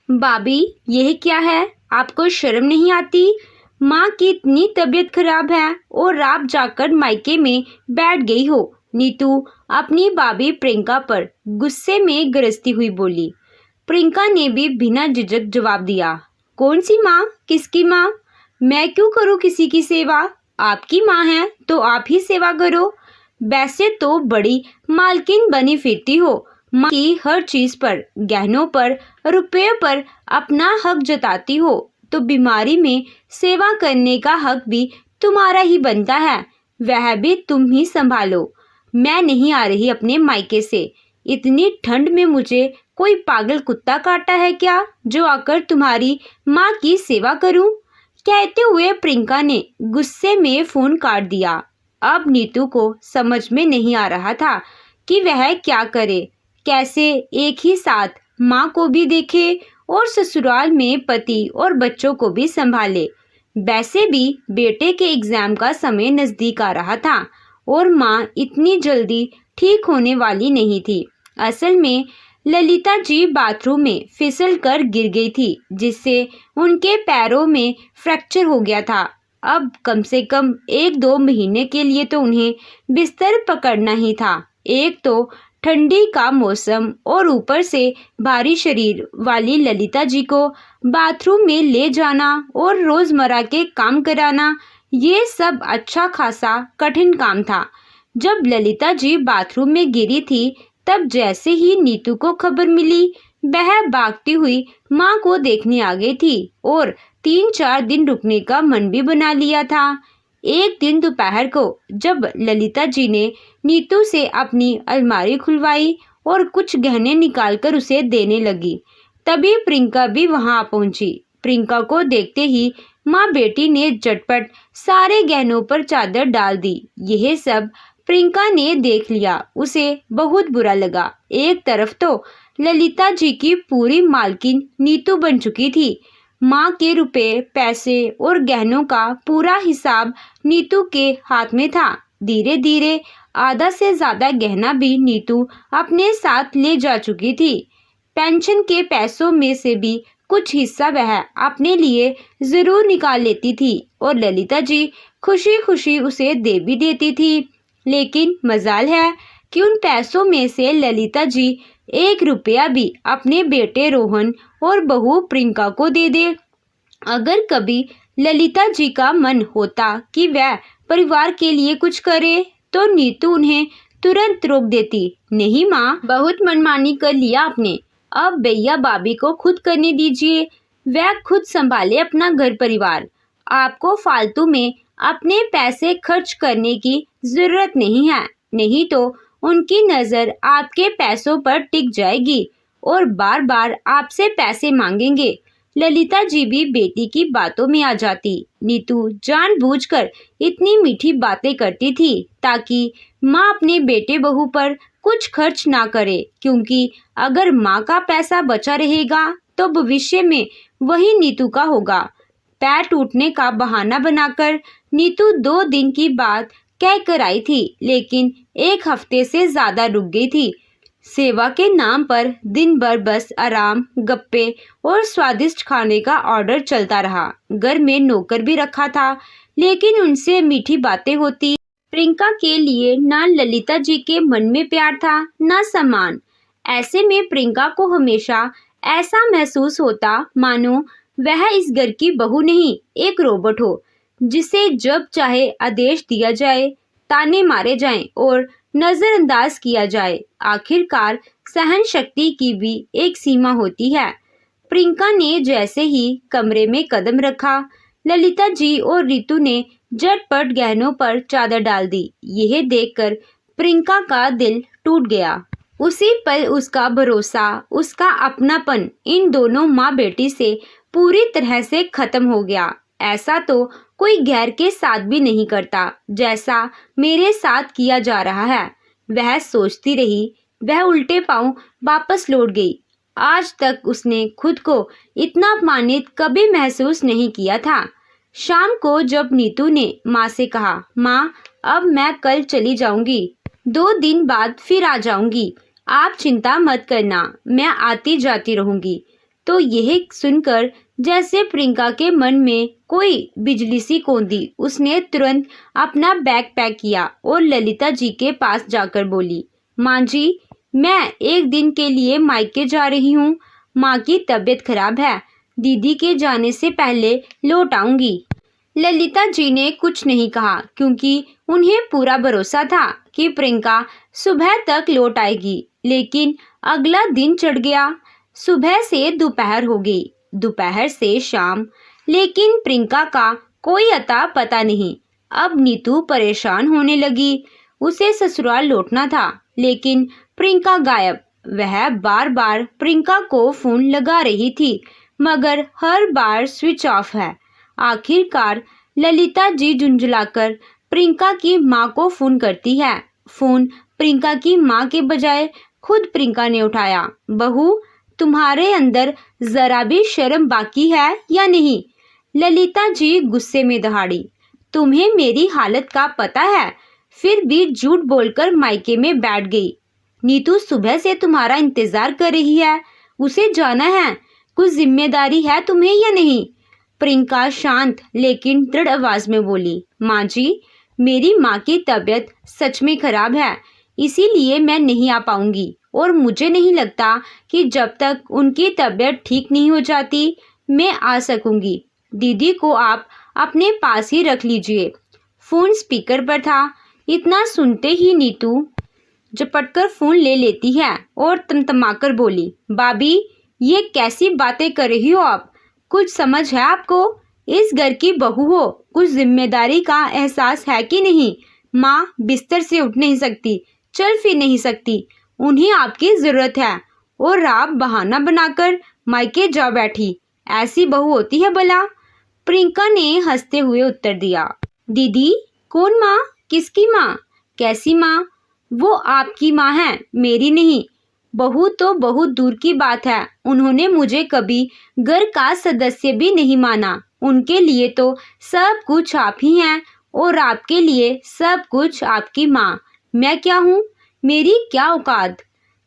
भाभी, यह क्या है? आपको शर्म नहीं आती? माँ की इतनी तबीयत खराब है और आप जाकर मायके में बैठ गई हो। नीतू अपनी भाभी प्रियंका पर गुस्से में गरजती हुई बोली। प्रियंका ने भी बिना झिझक जवाब दिया। कौन सी माँ? किसकी माँ? मैं क्यों करूँ किसी की सेवा? आपकी माँ है तो आप ही सेवा करो। वैसे तो बड़ी मालकिन बनी फिरती हो, माँ की हर चीज पर, गहनों पर, रुपयों पर अपना हक जताती हो, तो बीमारी में सेवा करने का हक भी तुम्हारा ही बनता है, वह भी तुम ही संभालो। मैं नहीं आ रही अपने मायके से। इतनी ठंड में मुझे कोई पागल कुत्ता काटा है क्या जो आकर तुम्हारी माँ की सेवा करूं? कहते हुए प्रियंका ने गुस्से में फोन काट दिया। अब नीतू को समझ में नहीं आ रहा था कि वह क्या करे, कैसे एक ही साथ माँ को भी देखे और ससुराल में पति और बच्चों को भी संभाले। वैसे भी बेटे के एग्जाम का समय नजदीक आ रहा था और माँ इतनी जल्दी ठीक होने वाली नहीं थी। असल में ललिता जी बाथरूम में फिसल कर गिर गई थी, जिससे उनके पैरों में फ्रैक्चर हो गया था। अब कम से कम 1-2 महीने के लिए तो उन्हें बिस्तर पकड़ना ही था। एक तो ठंडी का मौसम और ऊपर से भारी शरीर वाली ललिता जी को बाथरूम में ले जाना और रोजमर्रा के काम कराना, ये सब अच्छा खासा कठिन काम था। जब ललिता जी बाथरूम में गिरी थी, तब जैसे ही नीतू को खबर मिली, वह भागती हुई माँ को देखने आ गई थी और 3-4 दिन रुकने का मन भी बना लिया था। एक दिन दोपहर को जब ललिता जी ने नीतू से अपनी अलमारी खुलवाई और कुछ गहने निकालकर उसे देने लगी, तभी प्रियंका भी वहां पहुंची। प्रियंका को देखते ही माँ बेटी ने झटपट सारे गहनों पर चादर डाल दी। यह सब प्रियंका ने देख लिया, उसे बहुत बुरा लगा। एक तरफ तो ललिता जी की पूरी मालकिन नीतू बन चुकी थी, माँ के रुपए, पैसे और गहनों का पूरा हिसाब नीतू के हाथ में था। धीरे धीरे आधा से ज्यादा गहना भी नीतू अपने साथ ले जा चुकी थी। पेंशन के पैसों में से भी कुछ हिस्सा वह अपने लिए जरूर निकाल लेती थी और ललिता जी खुशी खुशी उसे दे भी देती थी। लेकिन मजाल है कि उन पैसों में से ललिता जी 1 रुपया भी अपने बेटे रोहन और बहू प्रियंका को दे दे। अगर कभी ललिता जी का मन होता कि वह परिवार के लिए कुछ करे, तो नीतू उन्हें तुरंत रोक देती। नहीं माँ, बहुत मनमानी कर लिया आपने, अब भैया भाभी को खुद करने दीजिए, वह खुद संभाले अपना घर परिवार। आपको फालतू में अपने पैसे खर्च करने की जरूरत नहीं है, नहीं तो उनकी नजर आपके पैसों पर टिक जाएगी और बार बार आपसे पैसे मांगेंगे। ललिता जी भी बेटी की बातों में आ जाती। नीतू जानबूझकर इतनी मीठी बातें करती थी ताकि माँ अपने बेटे बहू पर कुछ खर्च ना करे, क्योंकि अगर माँ का पैसा बचा रहेगा तो भविष्य में वही नीतू का होगा। पैर टूटने का बहाना बनाकर नीतू 2 दिन की बात कह कर आई थी, लेकिन 1 हफ्ते से ज्यादा रुक गई थी। सेवा के नाम पर दिन भर बस आराम, गप्पे और स्वादिष्ट खाने का ऑर्डर चलता रहा। घर में नौकर भी रखा था, लेकिन उनसे मीठी बातें होती। प्रियंका के लिए ना ललिता जी के मन में प्यार था, ना सम्मान। ऐसे में प्रियंका को हमेशा ऐसा महसूस होता मानो वह इस घर की बहू नहीं, एक रोबोट हो, जिसे जब चाहे आदेश दिया जाए, ताने मारे जाएं और नजरअंदाज किया जाए। आखिरकार सहन शक्ति की भी एक सीमा होती है। प्रियंका ने जैसे ही कमरे में कदम रखा, ललिता जी और रितु ने झटपट गहनों पर चादर डाल दी। यह देखकर प्रियंका का दिल टूट गया। उसी पल उसका भरोसा, उसका अपनापन इन दोनों माँ बेटी से पूरी तरह से खत्म हो गया। ऐसा तो कोई गैर के साथ भी नहीं करता, जैसा मेरे साथ किया जा रहा है, वह सोचती रही। वह उल्टे पांव वापस लौट गई। आज तक उसने खुद को इतना अपमानित कभी महसूस नहीं किया था। शाम को जब नीतू ने माँ से कहा, माँ अब मैं कल चली जाऊंगी, 2 दिन बाद फिर आ जाऊंगी, आप चिंता मत करना, मैं आती जाती रहूंगी, तो यह सुनकर जैसे प्रियंका के मन में कोई बिजली सी कौंधी। उसने तुरंत अपना बैग पैक किया और ललिता जी के पास जाकर बोली, माँ जी, मैं एक दिन के लिए मायके जा रही हूँ। माँ की तबीयत खराब है, दीदी के जाने से पहले लौट आऊंगी। ललिता जी ने कुछ नहीं कहा क्योंकि उन्हें पूरा भरोसा था कि प्रियंका सुबह तक लौट आएगी। लेकिन अगला दिन चढ़ गया। सुबह से दोपहर हो गई, दोपहर से शाम, लेकिन प्रियंका का कोई अता पता नहीं। अब नीतू परेशान होने लगी। उसे ससुराल लौटना था, लेकिन प्रियंका गायब। वह बार बार प्रियंका को फोन लगा रही थी, मगर हर बार स्विच ऑफ है। आखिरकार ललिता जी झुंझलाकर प्रियंका की माँ को फोन करती है। फोन प्रियंका की माँ के बजाय खुद प्रियंका ने उठाया। बहू, तुम्हारे अंदर जरा भी शर्म बाकी है या नहीं? ललिता जी गुस्से में दहाड़ी। तुम्हें मेरी हालत का पता है, फिर भी झूठ बोलकर मायके में बैठ गई। नीतू सुबह से तुम्हारा इंतजार कर रही है, उसे जाना है। कुछ जिम्मेदारी है तुम्हें या नहीं? प्रियंका शांत लेकिन दृढ़ आवाज में बोली, माँ जी, मेरी माँ की तबीयत सच में खराब है, इसीलिए मैं नहीं आ पाऊंगी। और मुझे नहीं लगता कि जब तक उनकी तबीयत ठीक नहीं हो जाती मैं आ सकूंगी। दीदी को आप अपने पास ही रख लीजिए। फोन स्पीकर पर था। इतना सुनते ही नीतू झपटकर फोन ले लेती है और तमतमाकर बोली, भाभी, ये कैसी बातें कर रही हो आप? कुछ समझ है आपको? इस घर की बहू हो, कुछ जिम्मेदारी का एहसास है कि नहीं? माँ बिस्तर से उठ नहीं सकती, चल फिर नहीं सकती, उन्हें आपकी जरूरत है, और आप बहाना बनाकर मायके जा बैठी। ऐसी बहू होती है भला? प्रियंका ने हंसते हुए उत्तर दिया। दीदी, कौन माँ? किसकी माँ? कैसी माँ? वो आपकी माँ है, मेरी नहीं। बहू तो बहुत दूर की बात है, उन्होंने मुझे कभी घर का सदस्य भी नहीं माना। उनके लिए तो सब कुछ आप ही हैं, और आपके लिए सब कुछ आपकी माँ। मैं क्या हूँ? मेरी क्या औकात?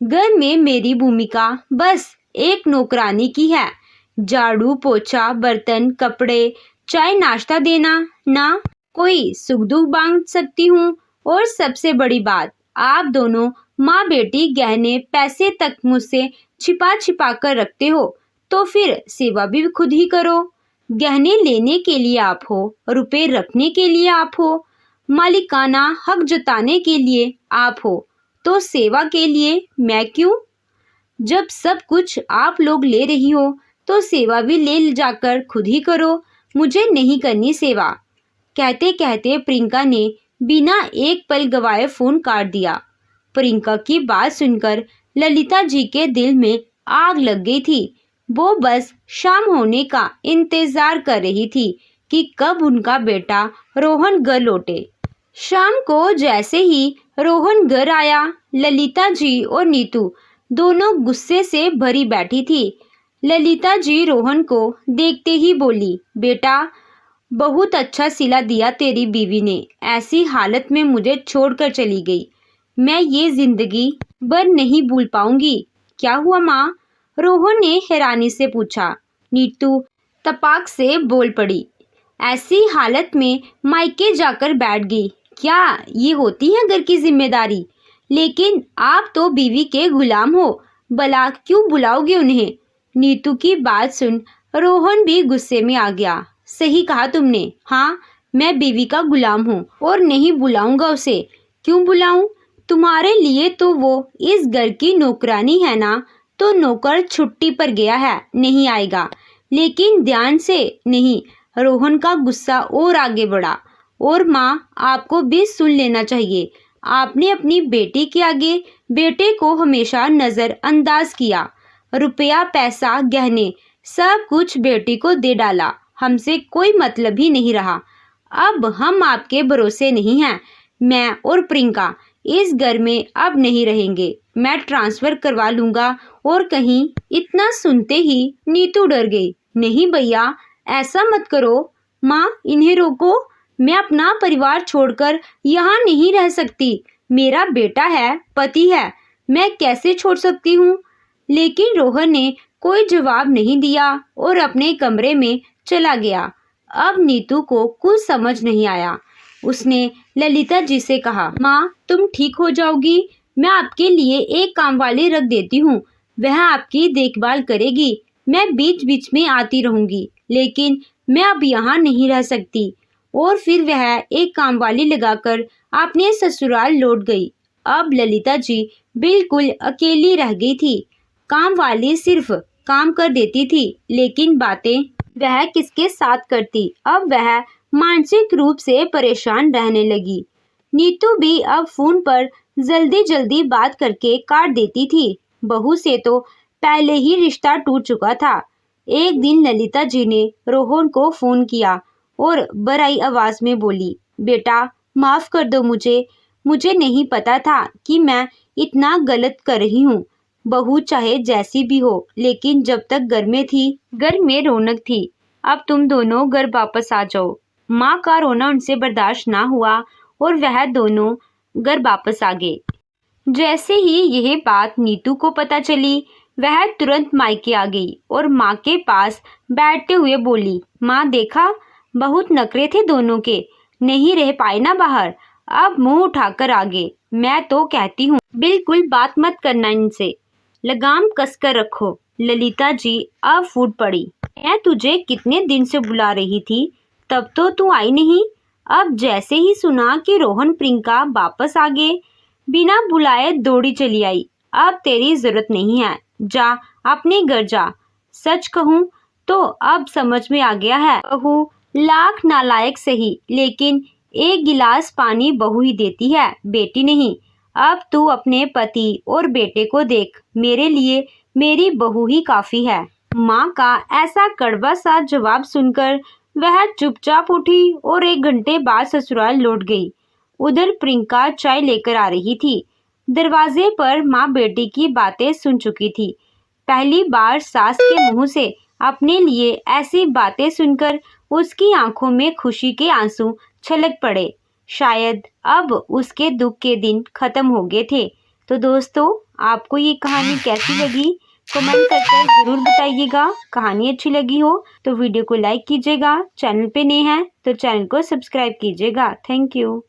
घर में मेरी भूमिका बस एक नौकरानी की है। झाड़ू पोछा, बर्तन, कपड़े, चाय नाश्ता देना, ना कोई सुख दुख बांट सकती हूँ। और सबसे बड़ी बात, आप दोनों माँ बेटी गहने पैसे तक मुझसे छिपा छिपा कर रखते हो, तो फिर सेवा भी खुद ही करो। गहने लेने के लिए आप हो, रुपए रखने के लिए आप हो, मालिकाना हक जताने के लिए आप हो, तो सेवा के लिए मैं क्यों? जब सब कुछ आप लोग ले रही हो तो सेवा भी ले जाकर खुद ही करो, मुझे नहीं करनी सेवा। कहते कहते प्रियंका ने बिना एक पल गवाए फोन काट दिया। प्रियंका की बात सुनकर ललिता जी के दिल में आग लग गई थी। वो बस शाम होने का इंतजार कर रही थी कि कब उनका बेटा रोहन घर लौटे। शाम को जैसे ही रोहन घर आया, ललिता जी और नीतू दोनों गुस्से से भरी बैठी थी। ललिता जी रोहन को देखते ही बोली, बेटा, बहुत अच्छा सिला दिया तेरी बीवी ने, ऐसी हालत में मुझे छोड़कर चली गई। मैं ये जिंदगी भर नहीं भूल पाऊंगी। क्या हुआ माँ? रोहन ने हैरानी से पूछा। नीतू तपाक से बोल पड़ी, ऐसी हालत में मायके जाकर बैठ गई। क्या ये होती है घर की जिम्मेदारी? लेकिन आप तो बीवी के गुलाम हो, भला क्यों बुलाओगे उन्हें? नीतू की बात सुन रोहन भी गुस्से में आ गया। सही कहा तुमने, हाँ, मैं बीवी का गुलाम हूँ और नहीं बुलाऊंगा उसे। क्यों बुलाऊं? तुम्हारे लिए तो वो इस घर की नौकरानी है ना, तो नौकर छुट्टी पर गया है, नहीं आएगा। लेकिन ध्यान से नहीं। रोहन का गुस्सा और आगे बढ़ा। और माँ, आपको भी सुन लेना चाहिए। आपने अपनी बेटी के आगे बेटे को हमेशा नजरअंदाज किया। रुपया पैसा गहने सब कुछ बेटी को दे डाला, हमसे कोई मतलब ही नहीं रहा। अब हम आपके भरोसे नहीं हैं। मैं और प्रियंका इस घर में अब नहीं रहेंगे। मैं ट्रांसफर करवा लूंगा और कहीं। इतना सुनते ही नीतू डर गई। नहीं भैया, ऐसा मत करो। माँ, इन्हें रोको। मैं अपना परिवार छोड़कर यहाँ नहीं रह सकती। मेरा बेटा है, पति है, मैं कैसे छोड़ सकती हूँ? लेकिन रोहन ने कोई जवाब नहीं दिया और अपने कमरे में चला गया। अब नीतू को कुछ समझ नहीं आया। उसने ललिता जी से कहा, माँ तुम ठीक हो जाओगी, मैं आपके लिए एक काम वाली रख देती हूँ, वह आपकी देखभाल करेगी। मैं बीच बीच में आती रहूंगी, लेकिन मैं अब यहाँ नहीं रह सकती। और फिर वह एक काम वाली लगाकर अपने ससुराल लौट गई। अब ललिता जी बिल्कुल अकेली रह गई थी। काम वाली सिर्फ काम कर देती थी, लेकिन बातें वह किसके साथ करती। अब वह मानसिक रूप से परेशान रहने लगी। नीतू भी अब फोन पर जल्दी जल्दी बात करके काट देती थी। बहू से तो पहले ही रिश्ता टूट चुका था। एक दिन ललिता जी ने रोहन को फोन किया और बड़ाई आवाज में बोली, बेटा माफ कर दो मुझे नहीं पता था कि मैं इतना गलत कर रही हूँ। बहू चाहे जैसी भी हो, लेकिन जब तक घर में थी, घर में रौनक थी। अब तुम दोनों घर वापस आ जाओ। माँ का रोना उनसे बर्दाश्त ना हुआ और वह दोनों घर वापस आ गए। जैसे ही यह बात नीतू को पता चली, वह तुरंत मायके आ गई और माँ के पास बैठते हुए बोली, माँ देखा, बहुत नखरे थे दोनों के, नहीं रह पाए ना बाहर, अब मुंह उठाकर आ गए। मैं तो कहती हूँ बिल्कुल बात मत करना इनसे, लगाम कसकर रखो। ललिता जी अब फूट पड़ी, मैं तुझे कितने दिन से बुला रही थी, तब तो तू आई नहीं। अब जैसे ही सुना कि रोहन प्रियंका वापस आ गए, बिना बुलाए दौड़ी चली आई। अब तेरी जरूरत नहीं है, जा अपने घर जा। सच कहूँ तो अब समझ में आ गया है, बहू लाख नालायक सही, लेकिन एक गिलास पानी बहू ही देती है, बेटी नहीं। अब तू अपने पति और बेटे को देख, मेरे लिए मेरी बहू ही काफी है। माँ का ऐसा कड़वा सा जवाब सुनकर वह चुपचाप उठी और 1 घंटे बाद ससुराल लौट गई। उधर प्रियंका चाय लेकर आ रही थी। दरवाजे पर माँ बेटी की बातें सुन चुकी थी। पहली बार सास के मुंह से अपने लिए ऐसी बातें सुनकर उसकी आंखों में खुशी के आंसू छलक पड़े। शायद अब उसके दुख के दिन खत्म हो गए थे। तो दोस्तों, आपको ये कहानी कैसी लगी कमेंट करके जरूर बताइएगा। कहानी अच्छी लगी हो तो वीडियो को लाइक कीजिएगा। चैनल पे नए हैं तो चैनल को सब्सक्राइब कीजिएगा। Thank you.